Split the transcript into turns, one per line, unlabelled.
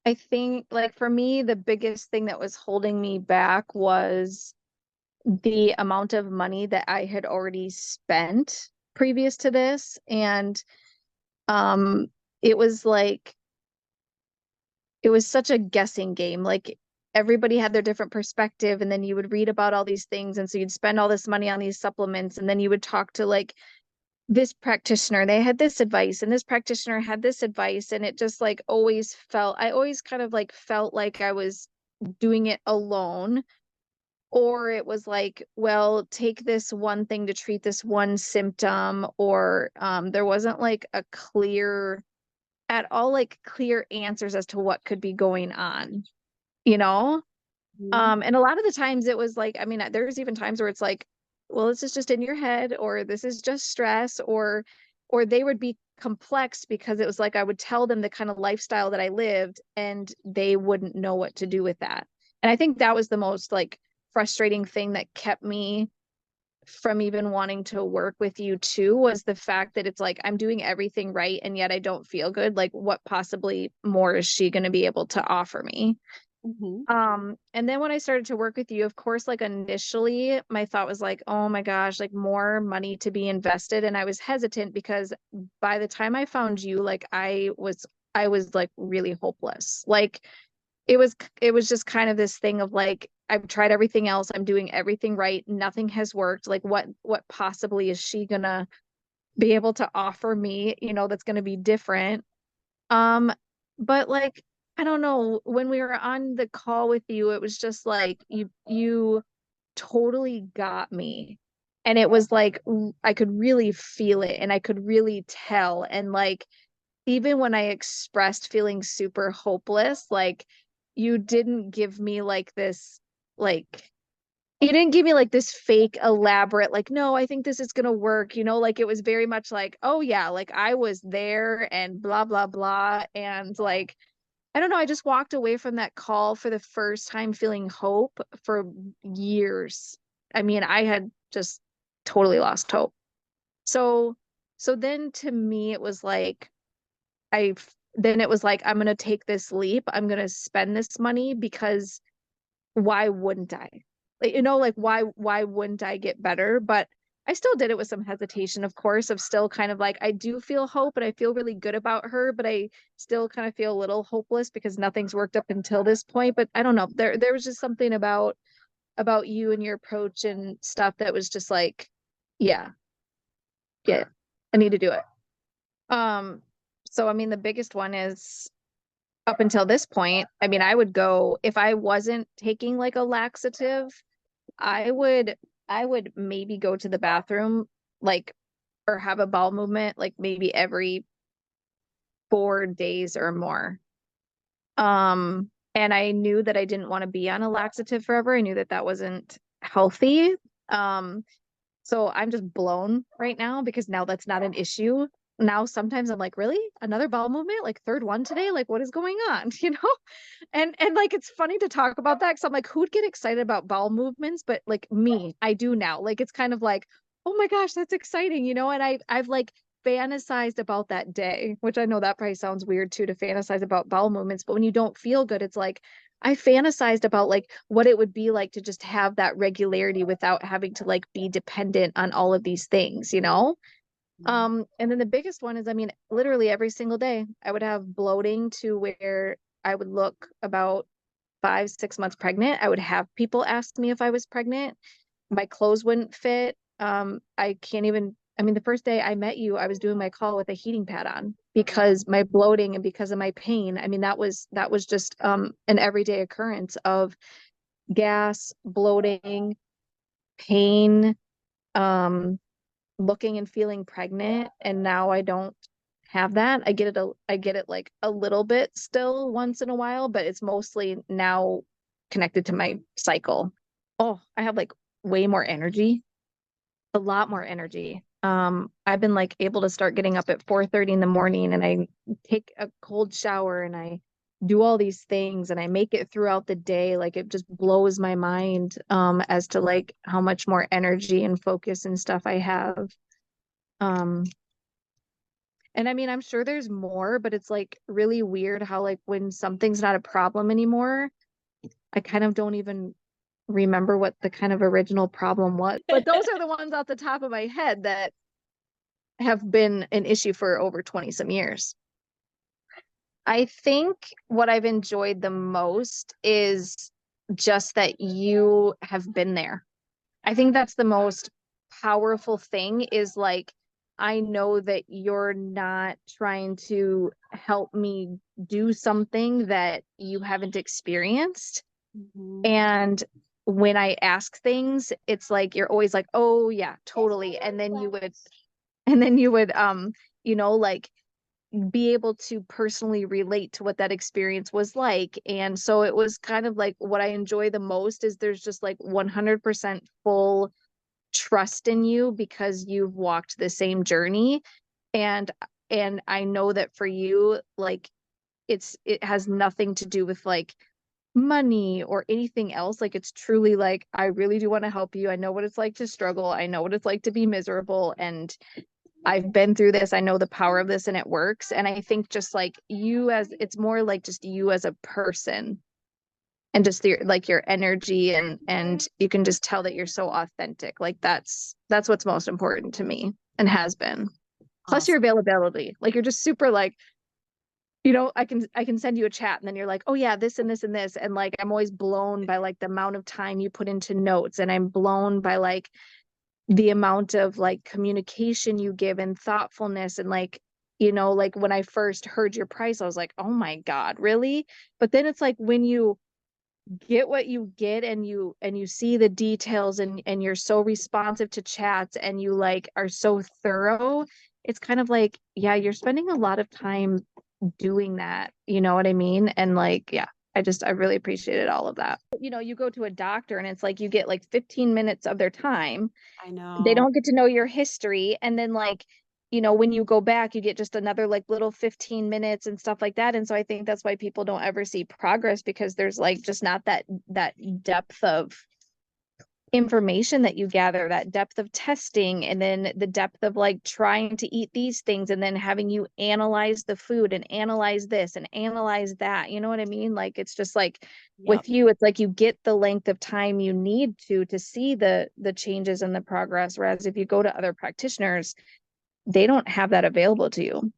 I think like for me, the biggest thing that was holding me back was the amount of money that I had already spent previous to this. And um it was like it was such a guessing game. Like everybody had their different perspective, and then you would read about all these things, and so you'd spend all this money on these supplements, and then you would talk to like this practitioner, they had this advice, and this practitioner had this advice, and it just like always felt, I always kind of like felt like I was doing it alone. Or it was like, well, take this one thing to treat this one symptom, or there wasn't like a clear at all, like clear answers as to what could be going on, you know?
Mhm.
And a lot of the times it was like, I mean, there's even times where it's like, well, this is just in your head, or this is just stress, or they would be complex because it was like I would tell them the kind of lifestyle that I lived, and they wouldn't know what to do with that. And I think that was the most like frustrating thing that kept me from even wanting to work with you too, was the fact that it's like I'm doing everything right and yet I don't feel good. Like what possibly more is she going to be able to offer me?
Mhm.
And then when I started to work with you, of course, like initially my thought was like, oh my gosh, like more money to be invested. And I was hesitant because by the time I found you, like I was like really hopeless. Like it was it was just kind of this thing of like I've tried everything else, I'm doing everything right, nothing has worked. Like what possibly is she gonna be able to offer me, that's gonna be different? Um, but like, I don't know, when we were on the call with you, it was just like you totally got me. And it was like I could really feel it and I could really tell. And like even when I expressed feeling super hopeless, like you didn't give me like this like you didn't give me like this fake elaborate like, no, I think this is gonna work, like it was very much like, oh yeah, like I was there and blah blah blah. And like I don't know, I just walked away from that call for the first time feeling hope for years. I mean, I had just totally lost hope. So so then to me it was like I then it was like I'm gonna take this leap. I'm gonna spend this money because why wouldn't I? Like, like why wouldn't I get better? But I still did it with some hesitation, of course, of still kind of like I do feel hope and I feel really good about her, but I still kind of feel a little hopeless because nothing's worked up until this point. But I don't know. There was just something about you and your approach and stuff that was just like, yeah, yeah, I need to do it. Um, so I mean the biggest one is up until this point, I mean, I would go if I wasn't taking like a laxative, I would I would maybe go to the bathroom like or have a bowel movement like maybe every 4 days or more. And I knew that I didn't want to be on a laxative forever. I knew that that wasn't healthy. Um, so I'm just blown right now because now that's not an issue. Now sometimes I'm like, really? Another bowel movement? Like third one today? Like what is going on? And like it's funny to talk about that because I'm like, who'd get excited about bowel movements? But like me, I do now. Like it's kind of like, oh my gosh, that's exciting, and I've like fantasized about that day, which I know that probably sounds weird too to fantasize about bowel movements, but when you don't feel good, it's like I fantasized about like what it would be like to just have that regularity without having to like be dependent on all of these things. And then the biggest one is, I mean, literally every single day I would have bloating to where I would look about 5, 6 months pregnant. I would have people ask me if I was pregnant. My clothes wouldn't fit. I can't even, I mean, the first day I met you, I was doing my call with a heating pad on because my bloating and because of my pain. I mean, that was just an everyday occurrence of gas, bloating, pain, um, looking and feeling pregnant. And now I don't have that. I get it like a little bit still once in a while, but it's mostly now connected to my cycle. Oh, I have like way more energy, a lot more energy. I've been like able to start getting up at 4:30 in the morning and I take a cold shower and I do all these things and I make it throughout the day. Like it just blows my mind as to like how much more energy and focus and stuff I have. Um And I mean, I'm sure there's more, but it's like really weird how like when something's not a problem anymore, I kind of don't even remember what the kind of original problem was. But those are the ones off the top of my head that have been an issue for over 20 some years. I think what I've enjoyed the most is just that you have been there. I think that's the most powerful thing is like, I know that you're not trying to help me do something that you haven't experienced.
Mhm.
And when I ask things, it's like you're always like, "Oh yeah, totally." And then you would like be able to personally relate to what that experience was like. And so it was kind of like what I enjoy the most is there's just like 100% full trust in you because you've walked the same journey. And I know that for you, like it has nothing to do with like money or anything else. Like it's truly like I really do want to help you. I know what it's like to struggle. I know what it's like to be miserable, and I've been through this. I know the power of this and it works. And I think just like you as it's more like just you as a person and just your like your energy, and you can just tell that you're so authentic. Like that's what's most important to me and has been. Plus your
Awesome.
availability. Like you're just super like, I can send you a chat and then you're like, "Oh yeah, this and this and this." And like I'm always blown by like the amount of time you put into notes, and I'm blown by like the amount of like communication you give and thoughtfulness. And like like when I first heard your price, I was like, "Oh my God, really?" But then it's like when you get what you get and you see the details, and you're so responsive to chats, and you like are so thorough, it's kind of like, yeah, you're spending a lot of time doing that, you know what I mean? And like, yeah, I really appreciated all of that. You go to a doctor and it's like you get like 15 minutes of their time.
I
They
know.
don't get to know your history, and then like when you go back you get just another like little 15 minutes and stuff like that. And so I think that's why people don't ever see progress, because there's like just not that depth of information that you gather, that depth of testing, and then the depth of like trying to eat these things and then having you analyze the food and analyze this and analyze that. You know what I mean? Like it's just like
Yep.
with you, it's like you get the length of time you need to see the changes and the progress. Whereas if you go to other practitioners, they don't have that available to you.